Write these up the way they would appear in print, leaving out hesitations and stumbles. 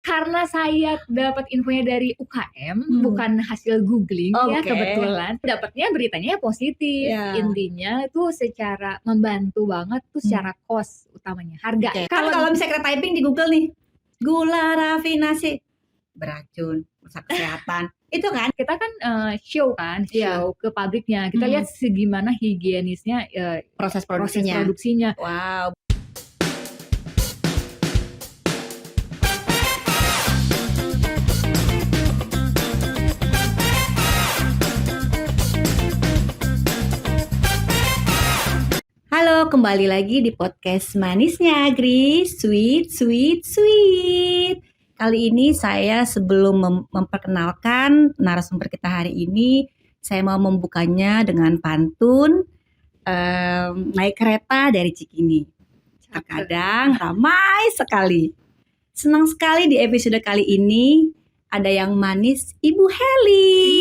Karena saya dapat infonya dari UKM, bukan hasil googling ya, kebetulan dapatnya beritanya positif. Intinya itu secara membantu banget tuh secara cost utamanya, harga. Kalau misalnya kita typing di Google nih, gula rafinasi beracun, rusak kesehatan. Itu kan kita kan show ke pabriknya, kita lihat segimana higienisnya proses produksinya. Wow. Halo, kembali lagi di podcast Manisnya Agri, sweet. Kali ini saya sebelum memperkenalkan narasumber kita hari ini, saya mau membukanya dengan pantun naik kereta dari Cikini. Terkadang ramai sekali. Senang sekali di episode kali ini ada yang manis, Ibu Heli.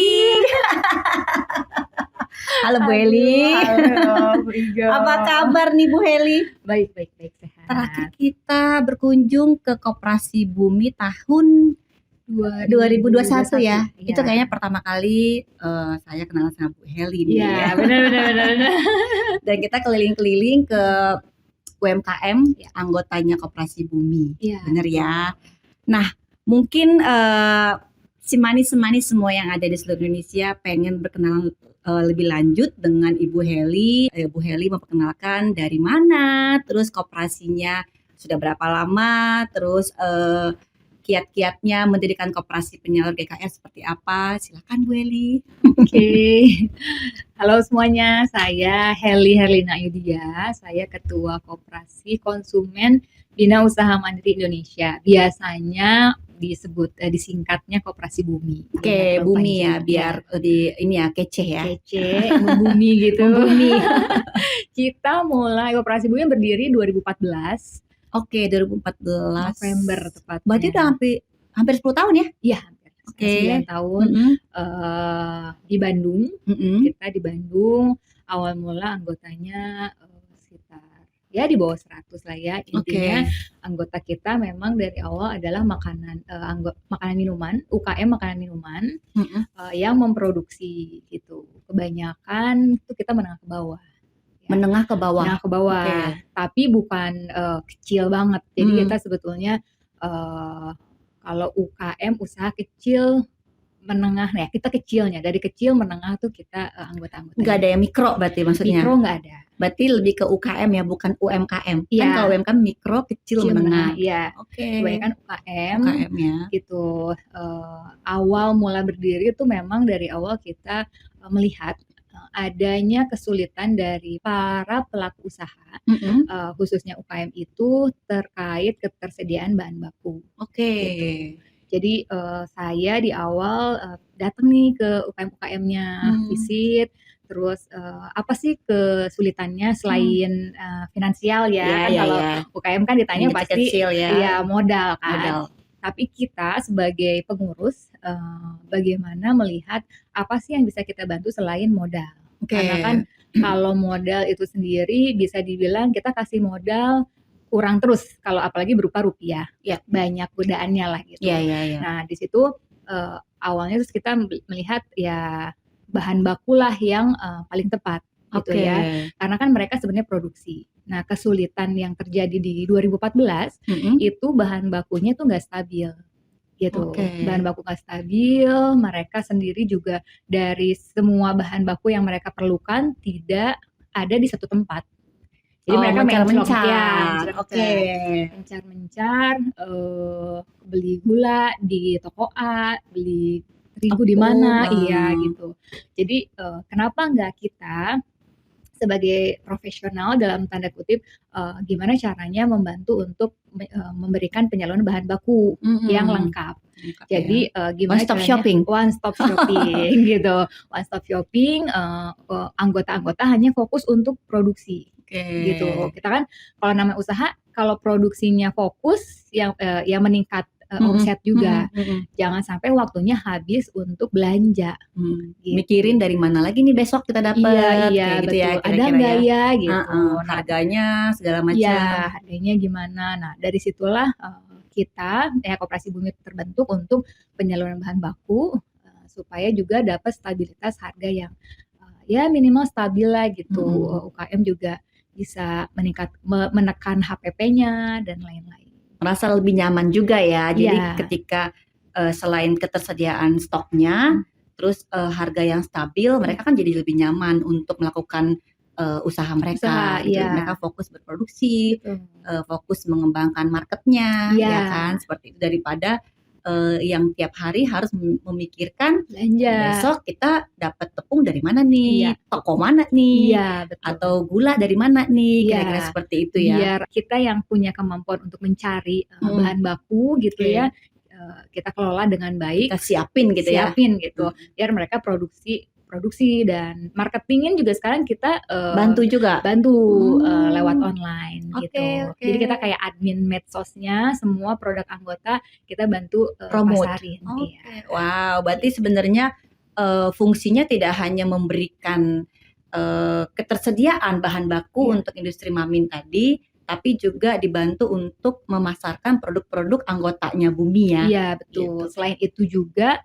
Halo Bu Heli. Halo Bu Iga. Apa kabar nih Bu Heli? Baik, sehat. Terakhir kita berkunjung ke Koperasi Bumi tahun 2021 ya. Itu kayaknya pertama kali saya kenal sama Bu Heli nih. Iya, benar. Dan kita keliling-keliling ke UMKM anggotanya Koperasi Bumi. Iya. Bener ya. Nah, mungkin si manis-manis semua yang ada di seluruh Indonesia pengen berkenalan lebih lanjut dengan Ibu Heli. Bu Heli memperkenalkan dari mana, terus koperasinya sudah berapa lama, terus kiat-kiatnya mendirikan koperasi penyalur GKR seperti apa. Silakan Bu Heli. Oke. Halo semuanya, saya Heli Herlina Yudia. Saya Ketua Koperasi Konsumen Bina Usaha Mandiri Indonesia. Biasanya disingkatnya Koperasi Bumi. Oke, Bumi ya, biar kece ya. Kece, membumi gitu. Kita mulai Koperasi Bumi berdiri 2014. Oke, 2014 November tepatnya. Berarti udah hampir 10 tahun ya? Iya, hampir. 9 tahun. Di Bandung. Kita di Bandung. Awal mula anggotanya sekitar di bawah 100 lah ya. Intinya anggota kita memang dari awal adalah makanan minuman, UKM makanan minuman yang memproduksi gitu. Kebanyakan itu kita menengah ke bawah. Menengah ke bawah. Tapi bukan kecil banget. Jadi kita sebetulnya kalau UKM usaha kecil menengah ya, kita kecilnya dari kecil menengah tuh kita anggota-anggota. Nggak ada yang mikro berarti maksudnya? Mikro nggak ada. Berarti lebih ke UKM ya, bukan UMKM. Iya. Kan kalau UMKM mikro, kecil menengah. Iya. Kebanyakan UKM ya. Gitu. Awal mula berdiri itu memang dari awal kita melihat adanya kesulitan dari para pelaku usaha, khususnya UKM itu terkait ketersediaan bahan baku. Gitu. Jadi saya di awal datang nih ke UKM-UKM-nya, visit, terus apa sih kesulitannya selain finansial ya, kalau UKM kan ditanya pasti kecil ya. Modal kan. Tapi kita sebagai pengurus bagaimana melihat apa sih yang bisa kita bantu selain modal. Karena kan kalau modal itu sendiri bisa dibilang kita kasih modal kurang terus, kalau apalagi berupa rupiah, banyak godaannya lah gitu. Nah di situ awalnya terus kita melihat ya bahan baku lah yang paling tepat gitu ya, karena kan mereka sebenarnya produksi. Nah kesulitan yang terjadi di 2014 itu bahan bakunya tuh nggak stabil gitu. Bahan baku nggak stabil, mereka sendiri juga dari semua bahan baku yang mereka perlukan tidak ada di satu tempat. Jadi mereka mencar, beli gula di toko A, beli terigu di mana, gitu. Jadi kenapa nggak kita sebagai profesional dalam tanda kutip gimana caranya membantu untuk memberikan penyaluran bahan baku yang lengkap. Jadi gimana one stop shopping gitu. One stop shopping, anggota-anggota hanya fokus untuk produksi. Gitu. Kita kan kalau namanya usaha, kalau produksinya fokus yang meningkat omset juga. Jangan sampai waktunya habis untuk belanja. Gitu. Mikirin dari mana lagi nih besok kita dapat. Iya, gitu betul. Ya, ada nggak ya gitu. Harganya segala macam. Iya, harganya gimana. Nah dari situlah kita Koperasi Bumi terbentuk untuk penyaluran bahan baku supaya juga dapat stabilitas harga yang ya minimal stabil lah gitu. UKM juga bisa menekan HPP-nya dan lain-lain. Merasa lebih nyaman juga ya. Jadi ketika selain ketersediaan stoknya, terus harga yang stabil, mereka kan jadi lebih nyaman untuk melakukan usaha mereka. Gitu. Mereka fokus berproduksi, fokus mengembangkan marketnya, ya kan, seperti itu, daripada yang tiap hari harus memikirkan besok kita dapat tepung dari mana nih, toko mana nih, atau gula dari mana nih, kira-kira seperti itu ya. Biar kita yang punya kemampuan untuk mencari bahan baku gitu ya, kita kelola dengan baik, kita siapin gitu, biar mereka produksi dan marketingin juga sekarang kita bantu lewat online gitu. Jadi kita kayak admin medsosnya, semua produk anggota kita bantu pasarin. Wow, berarti sebenarnya fungsinya tidak hanya memberikan ketersediaan bahan baku untuk industri Mamin tadi, tapi juga dibantu untuk memasarkan produk-produk anggotanya Bumi ya. Iya betul. Gitu. Selain itu juga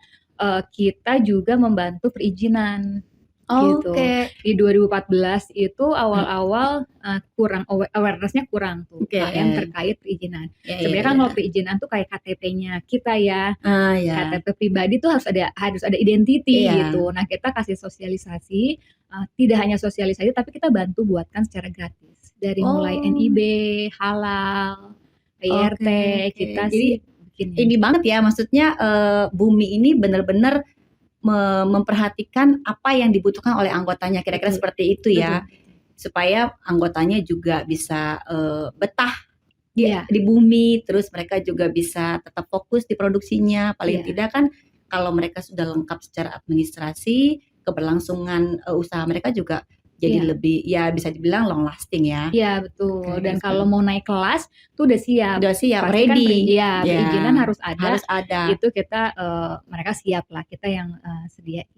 kita juga membantu perizinan gitu. Di 2014 itu awal-awal kurang awareness-nya kurang tuh yang terkait perizinan. Sebenarnya kan kalau perizinan tuh kayak KTP-nya kita ya. KTP pribadi tuh harus ada identity gitu. Nah, kita kasih sosialisasi, tidak hanya sosialisasi tapi kita bantu buatkan secara gratis. Dari mulai NIB, halal, IRT, kita sih ini banget ya, maksudnya Bumi ini benar-benar memperhatikan apa yang dibutuhkan oleh anggotanya, kira-kira seperti itu ya. Supaya anggotanya juga bisa betah di Bumi, terus mereka juga bisa tetap fokus di produksinya. Paling tidak kan kalau mereka sudah lengkap secara administrasi, keberlangsungan usaha mereka juga jadi lebih, ya bisa dibilang long lasting ya. Iya betul. Dan kalau mau naik kelas tuh udah siap, ready. Perizinan harus ada. Itu kita mereka siap lah, kita yang sediain.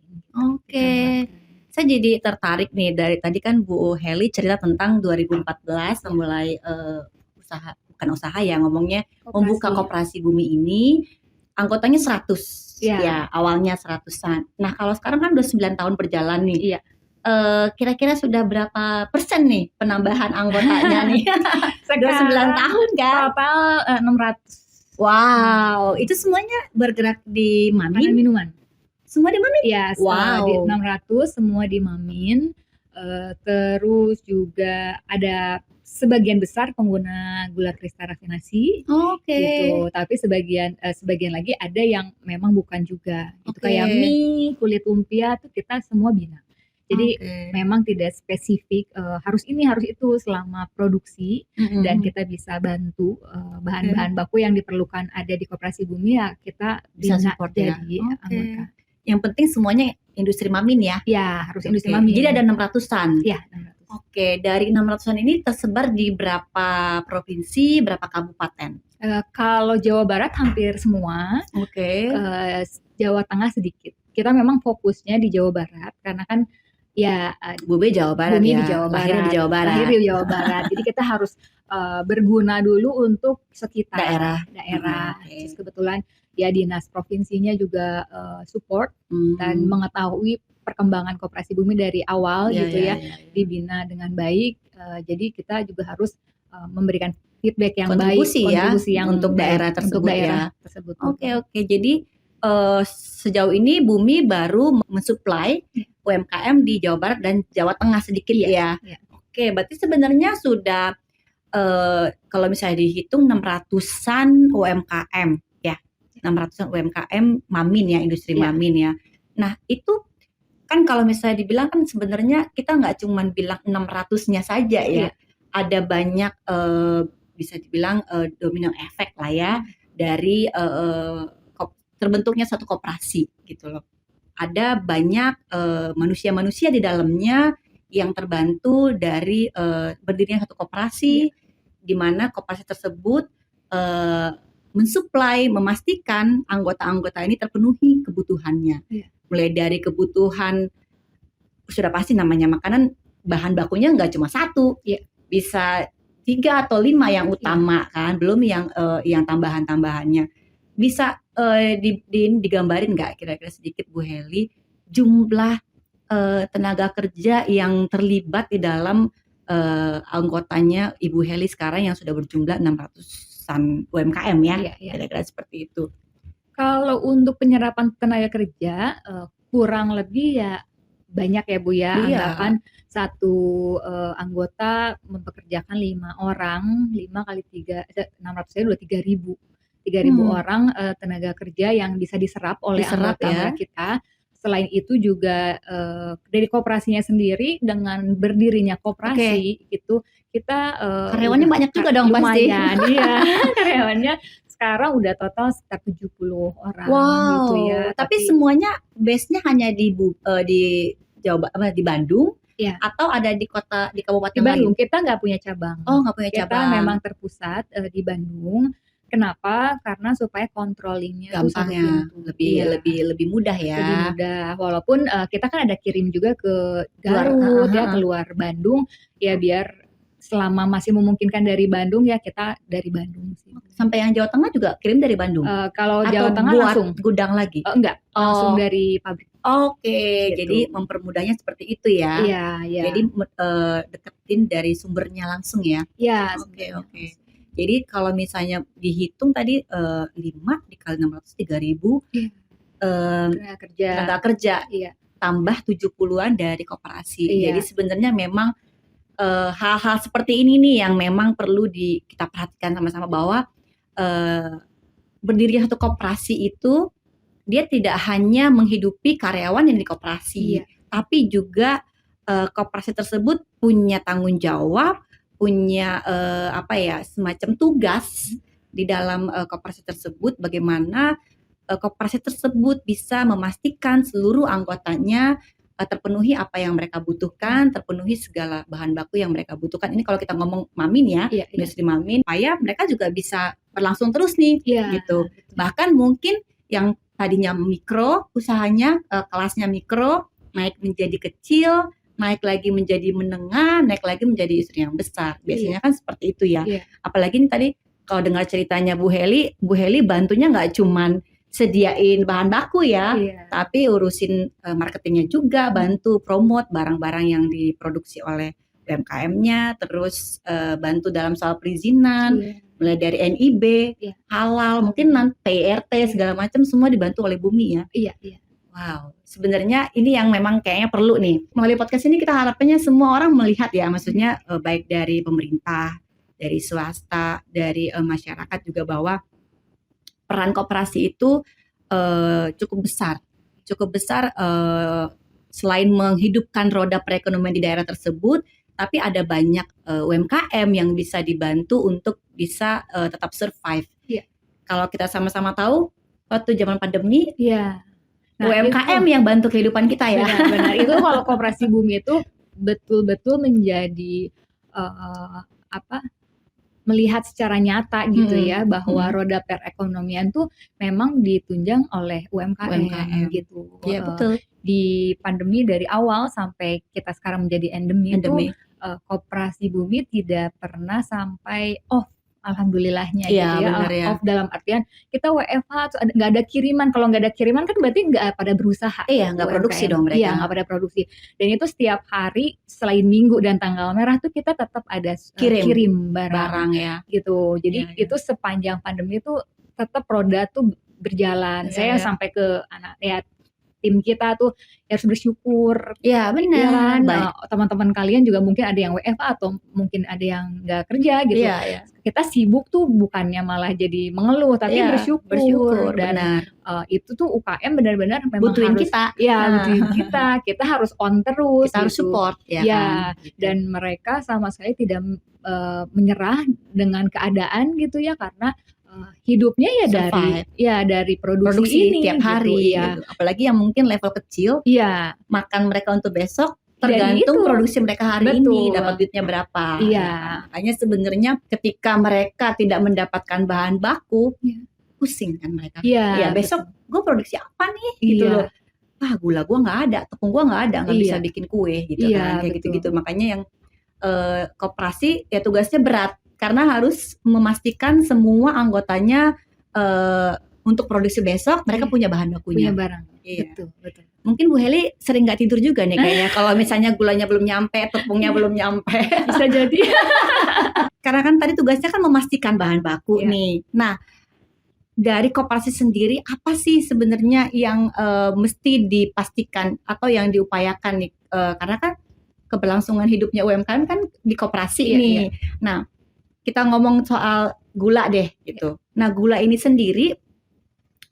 Saya jadi tertarik nih, dari tadi kan Bu Heli cerita tentang 2014 memulai ngomongnya membuka Koperasi Bumi ini, anggotanya 100 ya, awalnya 100-an. Nah kalau sekarang kan udah 9 tahun berjalan nih. Kira-kira sudah berapa persen nih penambahan anggotanya nih? Sudah 9 tahun kan? Total 600. Wow, itu semuanya bergerak di Mamin? Minuman. Semua di Mamin? Iya, di 600 semua di Mamin. Terus juga ada sebagian besar pengguna gula kristal rafinasi. Gitu. Tapi sebagian lagi ada yang memang bukan juga. Itu kayak mie, kulit lumpia tuh kita semua bina. Jadi memang tidak spesifik harus ini harus itu selama produksi, dan kita bisa bantu bahan-bahan baku yang diperlukan ada di Koperasi Bumi ya kita bisa support jadi anggota. Yang penting semuanya industri Mamin ya? Ya harus industri Mamin. Jadi ada 600-an? Iya 600. Dari 600-an ini tersebar di berapa provinsi, berapa kabupaten? Kalau Jawa Barat hampir semua, Jawa Tengah sedikit. Kita memang fokusnya di Jawa Barat karena kan ya Bumi Jawa Barat Bumi ya. di Jawa Barat. Lahir di Jawa Barat. Jadi kita harus berguna dulu untuk sekitar daerah. Terus kebetulan ya dinas provinsinya juga support dan mengetahui perkembangan Koperasi Bumi dari awal dibina dengan baik. Jadi kita juga harus memberikan feedback yang kontribusi yang untuk daerah tersebut tersebut. Jadi sejauh ini Bumi baru mensuplai UMKM di Jawa Barat dan Jawa Tengah sedikit ya. Berarti sebenarnya sudah kalau misalnya dihitung 600-an UMKM ya. 600-an UMKM Mamin ya, industri Mamin ya. Nah, itu kan kalau misalnya dibilang kan sebenarnya kita nggak cuma bilang 600-nya saja ya. Ada banyak bisa dibilang domino efek lah ya dari terbentuknya satu koperasi gitu loh. Ada banyak manusia-manusia di dalamnya yang terbantu dari berdirinya satu koperasi, di mana koperasi tersebut mensuplai, memastikan anggota-anggota ini terpenuhi kebutuhannya. Mulai dari kebutuhan, sudah pasti namanya makanan, bahan bakunya nggak cuma satu, bisa 3 atau 5 yang Iya. utama kan, belum yang tambahan-tambahannya. Bisa digambarin nggak kira-kira sedikit Bu Heli jumlah tenaga kerja yang terlibat di dalam anggotanya Ibu Heli sekarang yang sudah berjumlah 600-an UMKM ya, Iya, iya. kira-kira seperti itu. Kalau untuk penyerapan tenaga kerja, kurang lebih ya banyak ya Bu ya, Iya. anggapan satu anggota mempekerjakan 5 orang, 5 kali 3, 600 aja udah 3.000. 3.000 orang tenaga kerja yang bisa diserap oleh anggota-anggota kita. Selain itu juga dari koperasinya sendiri dengan berdirinya koperasi itu kita karyawannya banyak juga dong pasti. lumayan, iya. Karyawannya sekarang udah total sekitar 70 orang gitu ya. Tapi semuanya base-nya hanya di Jawa di Bandung Iya. atau ada di kota di kabupaten di Bandung. lain? Kita nggak punya cabang. Oh, nggak punya cabang. Kita memang terpusat di Bandung. Kenapa? Karena supaya controllingnya gampang ya, lebih mudah ya. Lebih mudah. Walaupun kita kan ada kirim juga ke Garut ya, keluar Bandung ya, biar selama masih memungkinkan dari Bandung ya kita dari Bandung sih. Sampai yang Jawa Tengah juga kirim dari Bandung? Kalau Jawa Tengah buat langsung gudang lagi? Enggak, langsung dari pabrik. Oke, Gitu. jadi mempermudahnya seperti itu ya. Iya, iya. Jadi deketin dari sumbernya langsung ya. Iya. Oke. Jadi kalau misalnya dihitung tadi 5 dikali 600 3.000 tenaga kerja. Iya. Tambah 70-an dari koperasi. Iya. Jadi sebenarnya memang hal-hal seperti ini nih yang memang perlu kita perhatikan sama-sama, bahwa berdirinya satu koperasi itu dia tidak hanya menghidupi karyawan yang di koperasi, tapi juga koperasi tersebut punya tanggung jawab, punya semacam tugas di dalam koperasi tersebut, bagaimana koperasi tersebut bisa memastikan seluruh anggotanya terpenuhi apa yang mereka butuhkan, terpenuhi segala bahan baku yang mereka butuhkan. Ini kalau kita ngomong Mamin ya, industri Mamin, supaya mereka juga bisa berlangsung terus nih, gitu. Bahkan mungkin yang tadinya mikro, usahanya kelasnya mikro, naik menjadi kecil, naik lagi menjadi menengah, naik lagi menjadi industri yang besar. Biasanya kan seperti itu ya. Apalagi ini tadi kalau dengar ceritanya Bu Heli bantunya nggak cuman sediain bahan baku ya, tapi urusin marketingnya juga, bantu promote barang-barang yang diproduksi oleh UMKM-nya, terus bantu dalam soal perizinan, mulai dari NIB, halal, mungkin nanti PRT segala macam semua dibantu oleh Bumi ya. Iya. Wow, sebenarnya ini yang memang kayaknya perlu nih. Melalui podcast ini kita harapannya semua orang melihat ya, maksudnya baik dari pemerintah, dari swasta, dari masyarakat juga, bahwa peran koperasi itu cukup besar. Selain menghidupkan roda perekonomian di daerah tersebut, tapi ada banyak UMKM yang bisa dibantu untuk bisa tetap survive. Kalau kita sama-sama tahu, waktu zaman pandemi, UMKM yang bantu kehidupan kita ya. Benar. Itu kalau Koperasi Bumi itu betul-betul menjadi melihat secara nyata gitu ya, bahwa roda perekonomian tuh memang ditunjang oleh UMKM gitu. Iya, betul. Di pandemi dari awal sampai kita sekarang menjadi endemi. Itu Koperasi Bumi tidak pernah sampai off, alhamdulillahnya gitu ya. Off dalam artian kita WFH, nggak ada kiriman. Kalau nggak ada kiriman kan berarti nggak pada berusaha. Nggak produksi dong mereka. Iya, nggak pada produksi. Dan itu setiap hari selain minggu dan tanggal merah tuh kita tetap ada kirim barang ya. Gitu. Jadi itu sepanjang pandemi tuh tetap roda tuh berjalan. Saya sampai ke anak ya, tim kita tuh harus bersyukur. Iya, benar. Teman-teman kalian juga mungkin ada yang WFA atau mungkin ada yang nggak kerja gitu. Kita sibuk tuh bukannya malah jadi mengeluh, tapi bersyukur. Dan itu tuh UKM benar-benar memang butuhin harus kita. Butuhin kita. Kita harus on terus. Kita harus support kan? Dan mereka sama sekali tidak menyerah dengan keadaan gitu ya, karena hidupnya dari produksi ini tiap hari gitu. Apalagi yang mungkin level kecil, makan mereka untuk besok tergantung produksi mereka hari ini dapat duitnya berapa. Makanya sebenarnya ketika mereka tidak mendapatkan bahan baku, pusing kan mereka. Besok gue produksi apa nih gitu loh. Gula gue nggak ada, tepung gue nggak ada, nggak bisa bikin kue gitu kan, kayak gitu-gitu. Makanya yang koperasi ya tugasnya berat karena harus memastikan semua anggotanya untuk produksi besok mereka punya bahan bakunya. Punya barang. Iya. Betul. Mungkin Bu Heli sering nggak tidur juga nih kayaknya kalau misalnya gulanya belum nyampe, tepungnya belum nyampe. Bisa jadi. Karena kan tadi tugasnya kan memastikan bahan baku Iya. nih. Nah, dari koperasi sendiri apa sih sebenarnya yang mesti dipastikan atau yang diupayakan nih? Karena kan keberlangsungan hidupnya UMKM kan di koperasi Iya, nih. iya. Nah, kita ngomong soal gula deh gitu. Nah, gula ini sendiri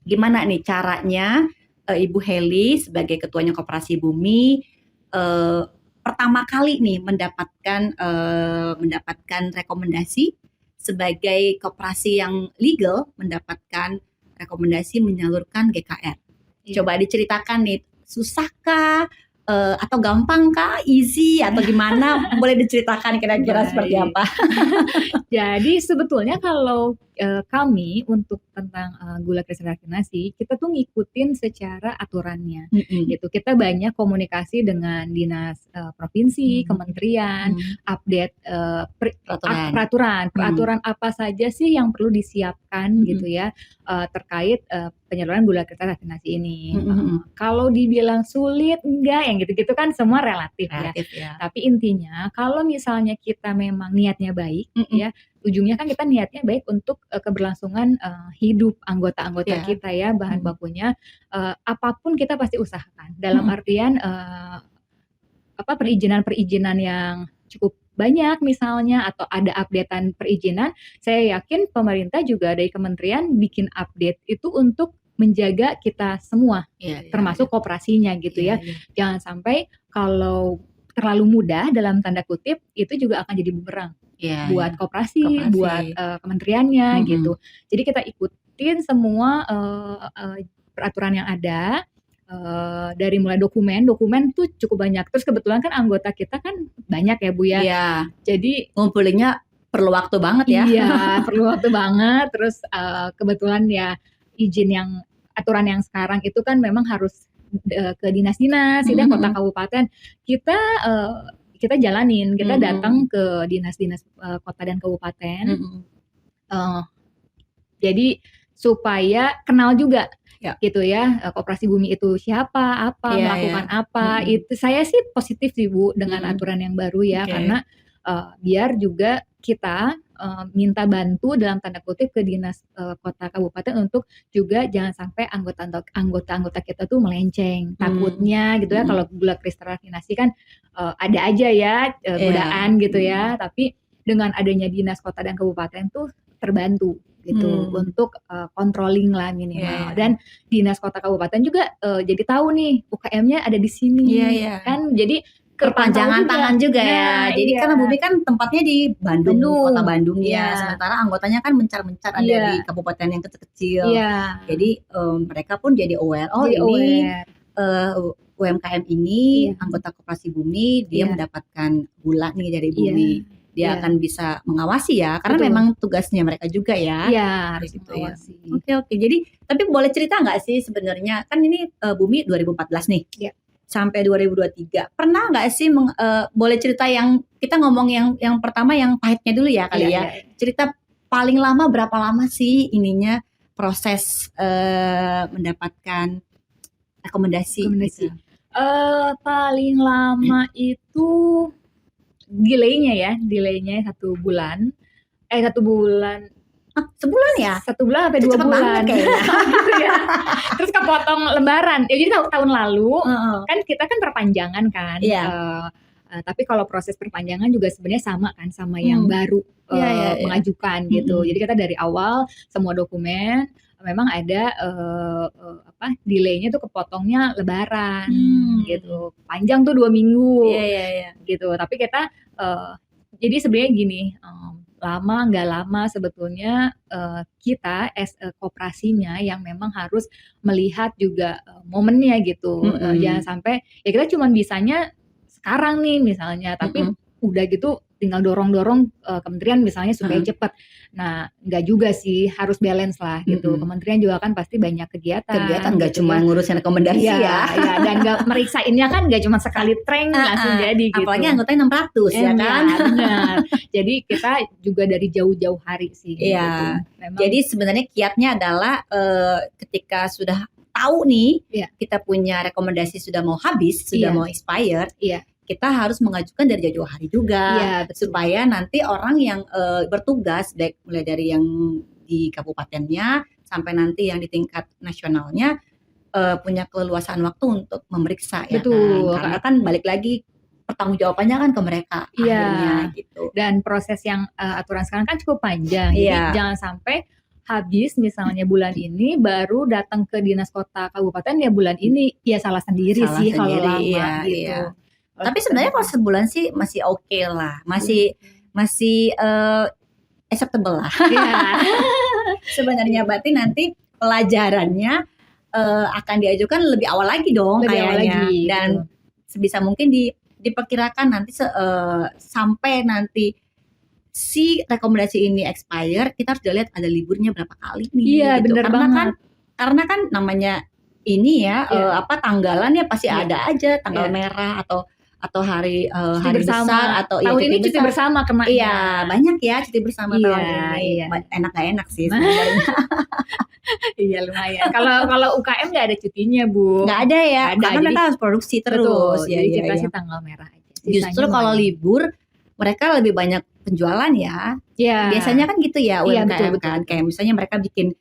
gimana nih caranya Ibu Heli sebagai ketuanya Koperasi Bumi pertama kali nih mendapatkan rekomendasi sebagai koperasi yang legal mendapatkan rekomendasi menyalurkan GKR. Iya. Coba diceritakan nih, susahkah atau gampangkah, easy atau gimana? Boleh diceritakan kira-kira seperti apa? Jadi sebetulnya kalau kami untuk tentang gula kristal rafinasi, kita tuh ngikutin secara aturannya. Gitu. Kita banyak komunikasi dengan dinas provinsi, kementerian, update peraturan apa saja sih yang perlu disiapkan gitu ya terkait penyaluran gula kristal rafinasi ini. Kalau dibilang sulit enggak, yang gitu-gitu kan semua relatif ya. Tapi intinya kalau misalnya kita memang niatnya baik ya, ujungnya kan kita niatnya baik untuk keberlangsungan hidup anggota-anggota kita ya, bahan bakunya apapun kita pasti usahakan. Dalam artian perizinan yang cukup banyak misalnya atau ada updatean perizinan, saya yakin pemerintah juga dari kementerian bikin update itu untuk menjaga kita semua, termasuk koperasinya gitu ya. Jangan sampai kalau terlalu mudah dalam tanda kutip itu juga akan jadi bumerang buat koperasi, buat kementeriannya gitu. Jadi kita ikutin semua peraturan yang ada. Dari mulai dokumen tuh cukup banyak. Terus kebetulan kan anggota kita kan banyak ya Bu ya. Iya. Jadi ngumpulinnya perlu waktu banget ya. Iya, perlu waktu banget. Terus kebetulan ya aturan yang sekarang itu kan memang harus ke dinas-dinas, kota kabupaten. Kita jalanin, kita datang ke dinas-dinas kota dan kabupaten. Jadi supaya kenal juga gitu ya, Koperasi Bumi itu siapa, melakukan apa. Itu saya sih positif sih Bu dengan aturan yang baru ya, karena biar juga kita minta bantu dalam tanda kutip ke dinas kota kabupaten untuk juga jangan sampai anggota kita tuh melenceng. Takutnya gitu ya, kalau gula kristal rafinasi kan ada aja ya godaan gitu ya, tapi dengan adanya dinas kota dan kabupaten tuh terbantu gitu untuk controlling lah minimal. Dan dinas kota kabupaten juga jadi tahu nih UKM-nya ada di sini kan, jadi perpanjangan tangan juga ya. Jadi karena Bumi kan tempatnya di Bandung. Kota Bandung ya. Sementara anggotanya kan mencar-mencar ada di kabupaten yang kecil-kecil. Jadi mereka pun jadi aware. Ini UMKM ini anggota Koperasi Bumi, dia mendapatkan gula nih dari Bumi. Dia akan bisa mengawasi ya, karena memang tugasnya mereka juga ya. Iya, harus gitu mengawasi. Oke. Jadi, tapi boleh cerita nggak sih sebenarnya, kan ini Bumi 2014 nih, sampai 2023. Pernah nggak sih, boleh cerita yang, kita ngomong yang pertama yang pahitnya dulu ya kali ya. Cerita paling lama berapa lama sih ininya proses mendapatkan rekomendasi? Gitu. Paling lama itu delaynya 1 bulan. 1 bulan. Sebulan ya? 1 bulan sampai 2 bulan. Gitu ya. Terus kepotong lebaran. Ya, jadi tahun lalu kan kita kan perpanjangan kan. Tapi kalau proses perpanjangan juga sebenarnya sama kan sama yang baru mengajukan gitu. Jadi kita dari awal semua dokumen memang ada delaynya tuh kepotongnya lebaran gitu. Panjang tuh 2 minggu. Gitu. Tapi kita jadi sebenarnya gini, lama nggak lama sebetulnya kita koperasinya yang memang harus melihat juga momennya gitu. Jangan sampai ya kita cuma bisanya sekarang nih misalnya, tapi udah gitu tinggal dorong-dorong kementerian misalnya supaya Heeh. cepat. Nah, nggak juga sih, harus balance lah gitu. Mm-mm. Kementerian juga kan pasti banyak Kegiatan kegiatan nggak gitu cuma ya. ngurusin rekomendasi Iya, ya. iya, dan nggak meriksainnya kan nggak cuma sekali treng langsung jadi gitu. Apalagi anggotanya 600 ya kan. Ya, benar. Jadi kita juga dari jauh-jauh hari sih gitu. Iya. Memang Jadi sebenarnya kiatnya adalah ketika sudah tahu nih Iya. kita punya rekomendasi sudah mau habis, sudah Iya. mau expired, Iya. kita harus mengajukan dari jauh-jauh hari juga, Iya, betul. supaya nanti orang yang bertugas mulai dari yang di kabupatennya sampai nanti yang di tingkat nasionalnya punya keleluasan waktu untuk memeriksa ya Betul. kan, karena kan balik lagi pertanggungjawabannya kan ke mereka Iya. akhirnya gitu. Dan proses yang aturan sekarang kan cukup panjang. Jadi Iya. jangan sampai habis misalnya bulan ini baru datang ke dinas kota kabupaten ya bulan ini ya salah sendiri Salah sih kalau sendiri, lama iya, gitu. iya. Kalau Tapi kita- sebenarnya kalau sebulan sih masih oke lah, masih acceptable lah. Iya. Sebenarnya berarti nanti pelajarannya akan diajukan lebih awal lagi dong Lebih awal kayaknya, lagi, dan gitu. sebisa mungkin diperkirakan nanti sampai nanti si rekomendasi ini expire, kita harus lihat ada liburnya berapa kali nih. Iya, gitu. bener Karena banget. kan namanya ini ya Iya. tanggalannya pasti Iya. ada aja tanggal Iya. merah atau hari Cuti besar atau tahun ini cuti bersama kena. Iya, banyak ya cuti bersama Iya, tahun ini. iya. Enak gak enak sih sebenarnya. Iya lumayan. Kalau UKM nggak ada cutinya Bu. Nggak ada ya, Nggak ada, karena jadi- mereka harus produksi Betul. terus. Ya, Jadi ya, kita ya. sih tanggal merah aja. Justru Sisanya kalau lumayan. libur mereka lebih banyak penjualan ya. Iya. Biasanya kan gitu ya Iya, UMKM betul, kan. Kayak misalnya mereka bikin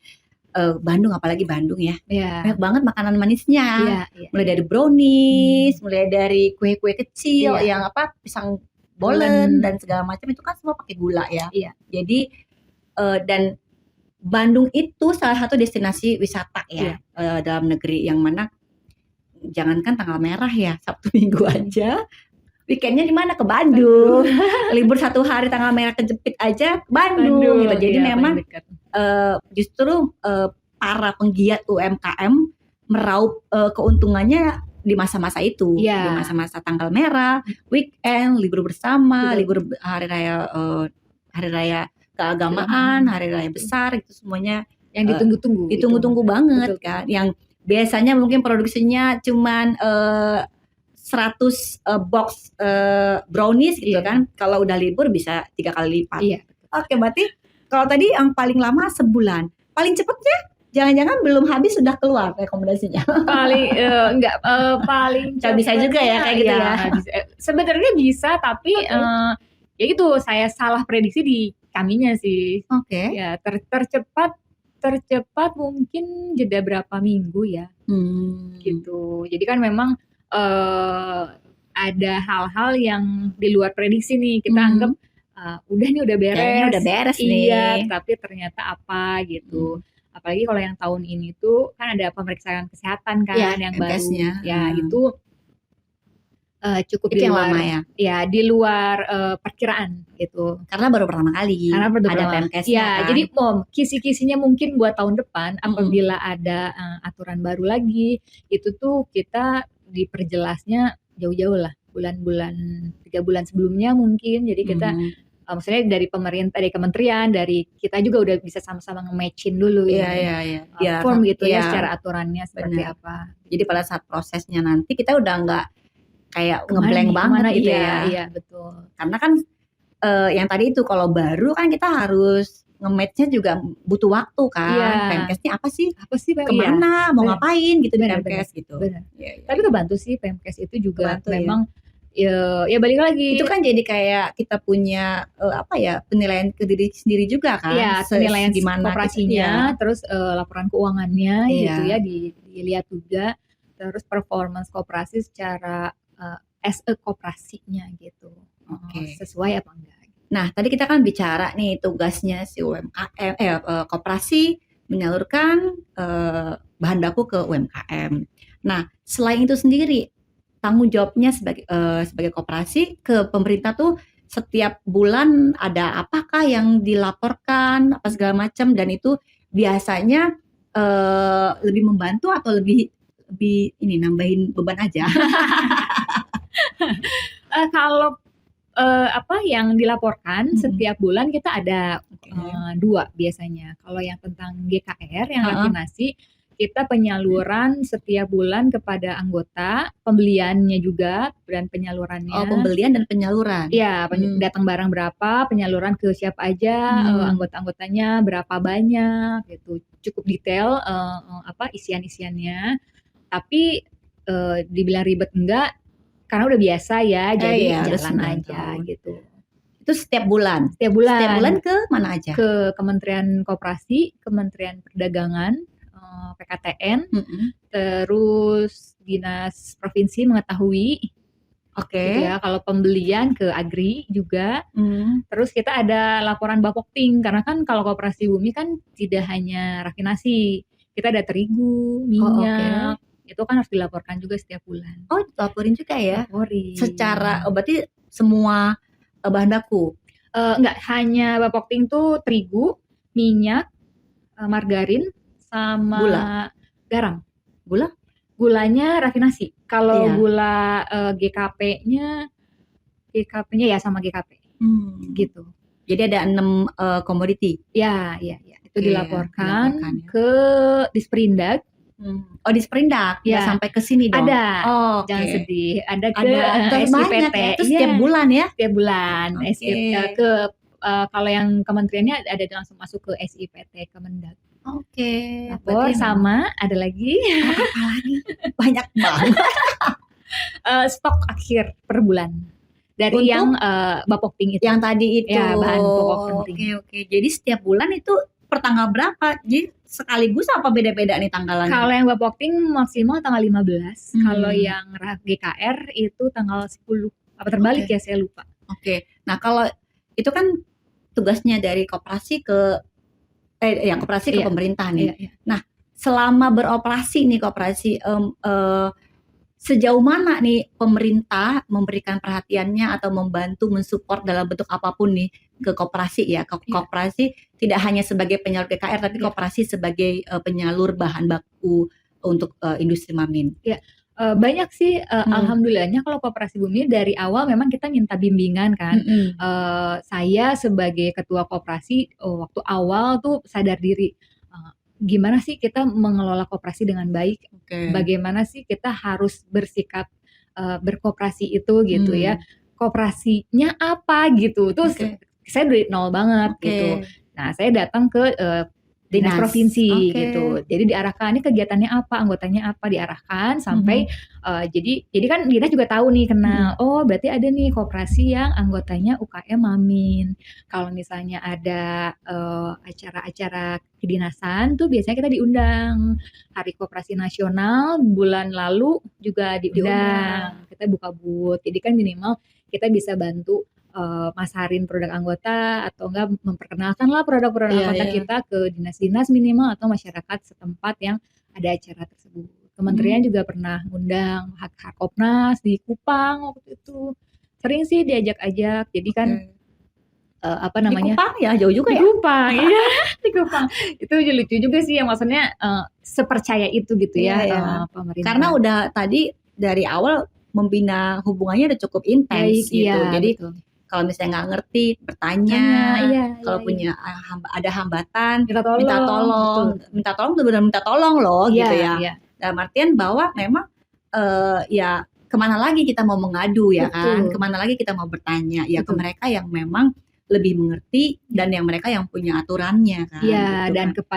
Bandung, apalagi Bandung ya. Iya. Banyak banget makanan manisnya. Iya, iya. Mulai dari brownies, mulai dari kue-kue kecil Iya. yang pisang Bolen. bolen dan segala macam itu kan semua pakai gula ya. Iya. Jadi dan Bandung itu salah satu destinasi wisata ya dalam negeri, yang mana jangankan tanggal merah ya, Sabtu Minggu aja weekendnya di mana, ke Bandung. Libur 1 hari tanggal merah kejepit aja ke Bandung, gitu. Jadi iya, memang paling dekat. justru para penggiat UMKM meraup keuntungannya di masa-masa itu, Iya. di masa-masa tanggal merah, weekend, libur bersama, Betul. libur hari raya keagamaan, hari raya besar, itu semuanya Yang ditunggu-tunggu. ditunggu-tunggu banget. Betul. Kan, yang biasanya mungkin produksinya cuman 100 box brownies gitu Iya. kan, kalau udah libur bisa 3 kali lipat. Iya. Oke, berarti kalau tadi yang paling lama sebulan, paling cepatnya jangan-jangan belum habis sudah keluar rekomendasinya. Paling enggak paling Nggak bisa juga ya, kayak gitu ya. bisa. Sebenarnya bisa tapi ya itu saya salah prediksi di kaminya sih. Oke. Ya tercepat mungkin jeda berapa minggu ya gitu. Jadi kan memang ada hal-hal yang di luar prediksi nih. Kita anggap udah nih udah beres. Kayaknya udah beres nih. Iya, tapi ternyata apa gitu. Apalagi kalau yang tahun ini tuh kan ada pemeriksaan kesehatan kan Iya, yang baru. MKS-nya. Ya, itu cukup Itu di yang luar, lama ya. Ya, di luar perkiraan gitu. Karena baru pertama kali Karena ada pertama. PMKS-nya Ya, kan. jadi kisi-kisinya mungkin buat tahun depan apabila ada aturan baru lagi, itu tuh kita diperjelasnya jauh-jauh lah, bulan-bulan 3 bulan sebelumnya mungkin. Jadi kita maksudnya dari pemerintah, dari kementerian, dari kita juga udah bisa sama-sama nge-match-in dulu Iya. form gitu ya Iya. secara aturannya seperti Benar. apa. Jadi pada saat prosesnya nanti kita udah nggak kayak Kemana ngeblank nih, banget kemana, gitu iya, ya. Iya, betul. Karena kan yang tadi itu kalau baru kan kita harus nge-match-nya juga butuh waktu kan. Iya. PMKS-nya apa sih? Apa sih Pak? Kemana? Mau Benar. ngapain gitu di Benar, PMKS gitu. Benar. Iya. Tapi kebantu sih PMKS itu juga Kebantu, ya. memang ya balik lagi. Itu kan jadi kayak kita punya penilaian ke diri sendiri juga kan. Iya, penilaian gimana koperasinya, terus laporan keuangannya Iya. gitu ya dilihat juga, terus performance koperasi secara as a koperasinya gitu. Oke. Sesuai apa enggak? Nah, tadi kita kan bicara nih tugasnya si UMKM, koperasi menyalurkan bahan baku ke UMKM. Nah, selain itu sendiri, tanggung jawabnya sebagai koperasi ke pemerintah tuh setiap bulan ada apakah yang dilaporkan, apa segala macam, dan itu biasanya lebih membantu atau lebih ini nambahin beban aja? Kalau Apa yang dilaporkan setiap bulan kita ada Oke. 2 biasanya. Kalau yang tentang GKR yang Heeh. rafinasi, kita penyaluran setiap bulan kepada anggota, pembeliannya juga dan Oh, penyalurannya. pembelian dan penyaluran. Iya, datang barang berapa, penyaluran ke siapa aja, anggota-anggotanya berapa banyak gitu. Cukup detail isian-isiannya. Tapi dibilang ribet enggak, karena udah biasa ya, jadi Iya, udah jalan 9 aja tahun. gitu. Itu setiap bulan. Setiap Setiap bulan bulan ke mana aja? ke Kementerian Koperasi, Kementerian Perdagangan, PKTN, terus Dinas Provinsi mengetahui Oke. gitu ya. Kalau pembelian ke Agri juga. Terus kita ada laporan Bapokting, karena kan kalau Koperasi Bumi kan tidak hanya rafinasi, kita ada terigu, minyak, itu kan harus dilaporkan juga setiap bulan. Oh, laporin juga ya? Laporin. Secara berarti semua bahan baku? Enggak, hanya Bapokting tuh terigu, minyak, margarin, sama garam. Gula? Gulanya rafinasi. Kalau Iya. gula GKP-nya ya sama GKP. Gitu. Jadi ada 6 komoditi? Ya. Itu dilaporkan ya. ke Disperindag. Oh, Disperindag? Nggak sampai ke sini dong? Ada. Oh, Jangan sedih. Ada ke SIPT. ya. Itu setiap bulan ya? Setiap bulan. Kalau yang kementeriannya ada langsung masuk ke SIPT Kemendag. Oke. Lapor sama ada lagi. Apa lagi? Banyak banget. Stok akhir per bulan. Dari untuk yang Bapokting itu. Yang tadi itu. Ya, bahan pokok penting. Oke. Jadi setiap bulan itu per tanggal berapa? Jadi sekaligus apa beda-beda nih tanggalannya? Kalau yang Bapokting maksimal tanggal 15. Kalau yang GKR itu tanggal 10. Apa terbalik ya, saya lupa. Oke. Nah, kalau itu kan tugasnya dari koperasi ke koperasi ke pemerintah nih. Iya. Nah, selama beroperasi nih koperasi, sejauh mana nih pemerintah memberikan perhatiannya atau membantu mensupport dalam bentuk apapun nih ke koperasi ya? Koperasi tidak hanya sebagai penyalur GKR, tapi koperasi sebagai penyalur bahan baku untuk industri Mamin. Iya. Banyak sih, alhamdulillahnya kalau Koperasi Bumi dari awal memang kita minta bimbingan kan. Saya sebagai ketua koperasi waktu awal tuh sadar diri, gimana sih kita mengelola koperasi dengan baik, bagaimana sih kita harus bersikap berkoperasi itu gitu ya, koperasinya apa gitu, terus saya dari nol banget gitu. Nah, saya datang ke Dinas Provinsi gitu. Jadi diarahkan ini kegiatannya apa, anggotanya apa, diarahkan sampai jadi kan Dinas juga tahu nih kenal. Oh, berarti ada nih koperasi yang anggotanya UKM Mamin. Kalau misalnya ada acara-acara kedinasan tuh biasanya kita diundang. Hari Koperasi Nasional bulan lalu juga diundang. Kita buka booth. Jadi kan minimal kita bisa bantu masarin produk anggota atau enggak memperkenalkan lah produk-produk anggota kita ke dinas-dinas minimal atau masyarakat setempat yang ada acara tersebut. Kementerian juga pernah ngundang Hakopnas di Kupang waktu itu. Sering sih diajak-ajak. Jadi kan di Kupang ya, jauh juga ya? Di Kupang, iya. Di Kupang. Itu lucu juga sih ya, maksudnya sepercaya itu gitu ya pemerintah. Karena udah tadi dari awal membina hubungannya udah cukup intens gitu. Jadi betul. Kalau misalnya nggak ngerti bertanya, kalau punya ada hambatan minta tolong benar-benar minta tolong loh gitu ya. Dalam artian bahwa memang ya kemana lagi kita mau mengadu ya kan, kemana lagi kita mau bertanya ya ke mereka yang memang lebih mengerti dan yang mereka yang punya aturannya kan. Iya, gitu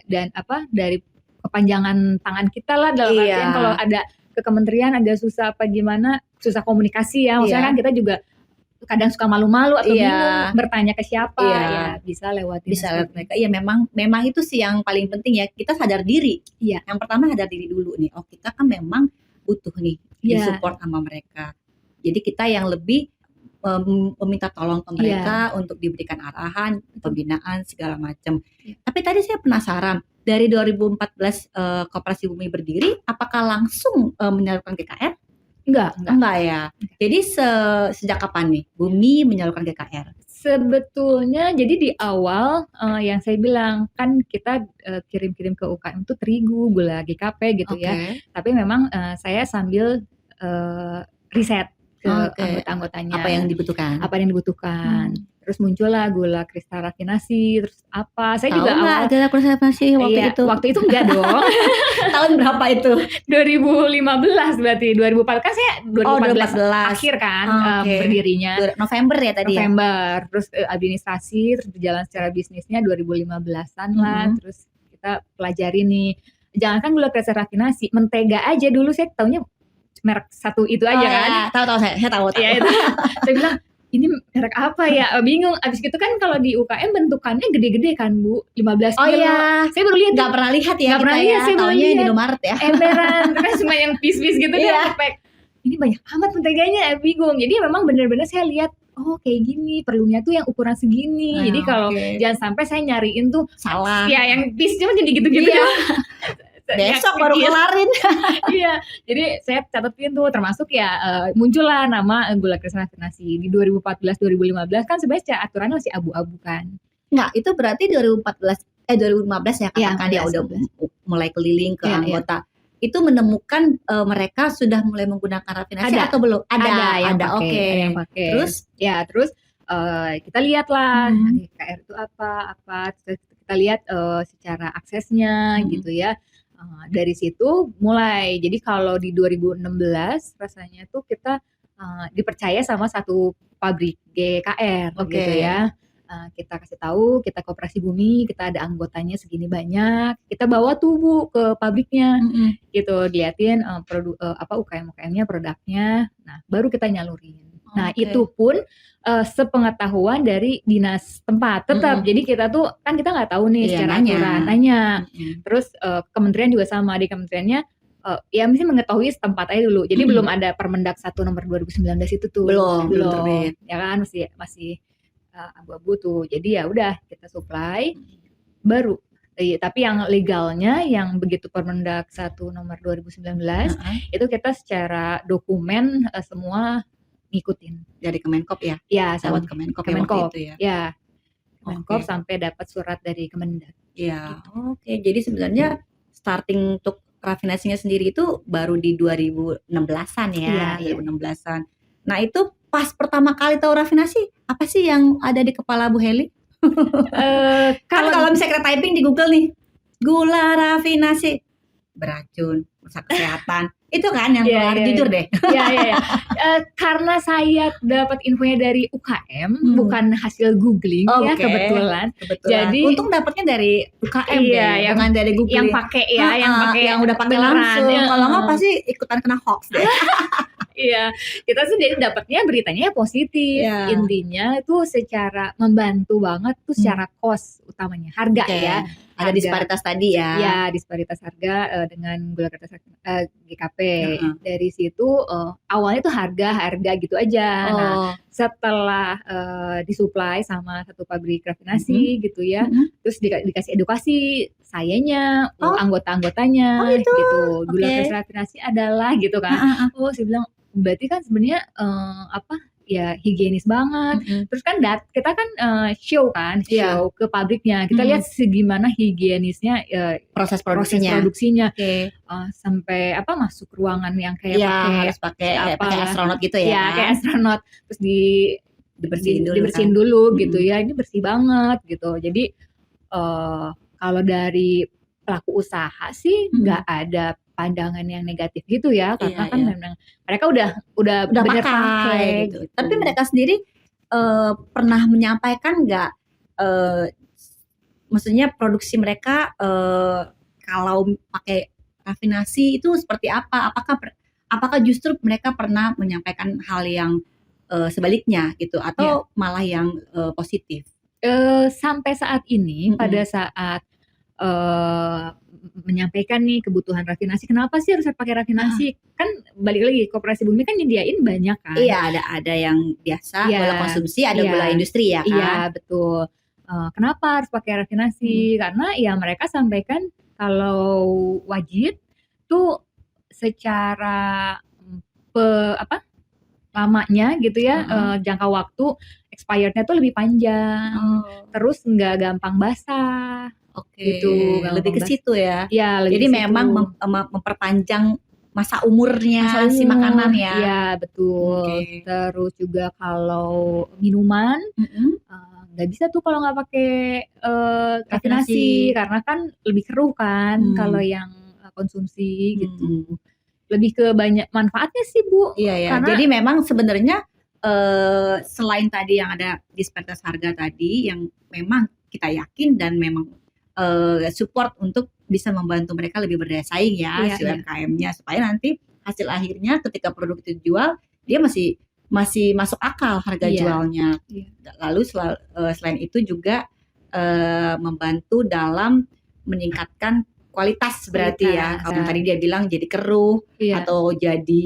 dan dari kepanjangan tangan kita lah dalam artian kalau ada ke kementerian agak susah apa gimana, susah komunikasi ya. Maksudnya kan kita juga kadang suka malu-malu atau bingung bertanya ke siapa ya bisa lewat mereka. Iya memang itu sih yang paling penting ya, kita sadar diri. Yang pertama sadar diri dulu nih. Oh, kita kan memang butuh nih disupport sama mereka. Jadi kita yang lebih meminta tolong ke mereka untuk diberikan arahan, pembinaan segala macam. Tapi tadi saya penasaran, dari 2014 Koperasi Bumi berdiri, apakah langsung menyalurkan GKR? Enggak ya. Jadi sejak kapan nih Bumi menyalurkan GKR? Sebetulnya jadi di awal yang saya bilang kan kita kirim-kirim ke UKM itu terigu, gula GKP gitu ya. Tapi memang saya sambil riset ke Oke. anggota-anggotanya. Apa yang dibutuhkan? Apa yang dibutuhkan. Terus muncullah gula kristal rafinasi, terus apa, saya Tahu juga nggak awal gula rafinasi waktu iya, itu? waktu itu enggak dong. Tahun berapa itu? 2015 berarti, 2004 kan saya 2014 akhir kan berdirinya. November ya tadi ya? November, terus administrasi, terus berjalan secara bisnisnya 2015-an lah, terus kita pelajari nih, jangankan gula kristal rafinasi, mentega aja dulu saya taunya merek satu itu aja kan. Ya, tahu saya tahu. Ya, itu. Saya bilang ini merek apa ya? Bingung. Abis itu kan kalau di UKM bentukannya gede-gede kan Bu, 15 kilo. Oh iya. Saya baru lihat. Nggak pernah lihat ya. Nggak pernah lihat. Saya baru lihat. Di lihat. Indomaret ya. Emberan. Kan cuma yang pis-pis gitu Iya. kan. Ini banyak amat menteganya. Bingung. Jadi memang benar-benar saya lihat. Oh kayak gini. Perlunya tuh yang ukuran segini. Jadi kalau jangan sampai saya nyariin tuh salah. Ya yang pis cuma jadi gitu-gitu. Iya. Besok baru kelarin. Iya, jadi saya catetin tuh, termasuk ya muncullah nama gula kristal rafinasi di 2014-2015 kan sebenarnya aturannya masih abu-abu kan. Enggak, itu berarti 2015 ya katakan ya udah mulai keliling ke anggota. Itu menemukan mereka sudah mulai menggunakan rafinasi atau belum? Ada. Oke. Terus kita lihatlah KR itu apa, terus kita lihat secara aksesnya gitu ya. Dari situ mulai, jadi kalau di 2016 rasanya tuh kita dipercaya sama satu pabrik GKR gitu ya. Kita kasih tahu, kita Koperasi Bumi, kita ada anggotanya segini banyak, kita bawa tuh Bu ke pabriknya gitu, diliatin UKM-UKM-nya, produknya, nah baru kita nyalurin. Nah itu pun sepengetahuan dari dinas tempat tetap. Jadi kita tuh kan kita nggak tahu nih secara aturan, nanya. Terus kementerian juga sama, di kementeriannya ya mesti mengetahui setempat aja dulu. Jadi belum ada Permendak 1 nomor 2019 itu tuh. Belum terbit. Ya kan masih abu-abu tuh. Jadi ya udah kita supply baru. Tapi yang legalnya yang begitu Permendak 1 nomor 2019 itu kita secara dokumen semua ngikutin dari Kemenkop ya? Ya, lewat Kemenkop ya waktu itu ya? Ya, Kemenkop sampai dapat surat dari Kemendak. Iya, gitu. Oke. Jadi sebenarnya starting untuk rafinasinya sendiri itu baru di 2016-an ya? Iya. 2016-an. Nah itu pas pertama kali tahu rafinasi, apa sih yang ada di kepala Bu Heli? Kalau misalnya kita typing di Google nih, gula rafinasi, beracun, rusak kesehatan. Itu kan yang keluar, jujur deh. Iya. Karena saya dapat infonya dari UKM, bukan hasil googling kebetulan. Jadi untung dapatnya dari UKM bukan dari googling. Yang pakai yang udah pakai langsung. Kalau nggak pasti ikutan kena hoax deh. Iya, kita sih jadi dapatnya beritanya positif. Intinya itu secara membantu banget tuh secara cost utamanya, harga ya. Ada disparitas tadi ya. Ya, disparitas harga dengan gula kristal GKP. Dari situ awalnya tuh harga gitu aja. Nah, setelah disuplai sama satu pabrik rafinasi gitu ya. Terus dikasih edukasi sayanya, anggota-anggotanya gitu. Gula kristal rafinasi adalah gitu kan. Saya bilang berarti kan sebenarnya ya higienis banget. Terus kan kita kan show ke pabriknya. Kita lihat segimana higienisnya proses produksinya. Sampai masuk ruangan yang kayak harus pakai astronot gitu ya. Ya, kayak astronot. Terus dibersihin dulu gitu ya. Ini bersih banget gitu. Jadi kalau dari pelaku usaha sih nggak ada pandangan yang negatif gitu ya, karena memang mereka udah benar pakai gitu. Tapi mereka sendiri pernah menyampaikan nggak, maksudnya produksi mereka kalau pakai rafinasi itu seperti apa? Apakah justru mereka pernah menyampaikan hal yang sebaliknya gitu, atau malah yang positif? Sampai saat ini pada saat menyampaikan nih kebutuhan rafinasi, kenapa sih harus pakai rafinasi? Kan balik lagi, Koperasi Bumi kan nyediain banyak kan. Iya, ada yang biasa gula konsumsi, ada gula industri ya kan. Iya, betul. Kenapa harus pakai rafinasi? Karena ya mereka sampaikan kalau wajib tuh secara lamanya gitu ya, jangka waktu expirednya tuh lebih panjang. Terus nggak gampang basah. Gitu, lebih ke situ ya. Ya, jadi memang memperpanjang masa umurnya Masa si umur, makanan ya. iya betul. Oke. Terus juga kalau minuman, nggak bisa tuh kalau nggak pakai rafinasi, karena kan lebih keruh kan kalau yang konsumsi gitu. Lebih ke banyak manfaatnya sih Bu. Iya ya. Karena Jadi memang sebenarnya selain tadi yang ada disparitas harga tadi yang memang kita yakin dan memang support untuk bisa membantu mereka lebih berdaya saing ya, si UMKM-nya, supaya nanti hasil akhirnya ketika produk itu dijual dia masih masuk akal harga jualnya. Lalu selain itu juga membantu dalam meningkatkan kualitas berarti ya. Kalau tadi dia bilang jadi keruh atau jadi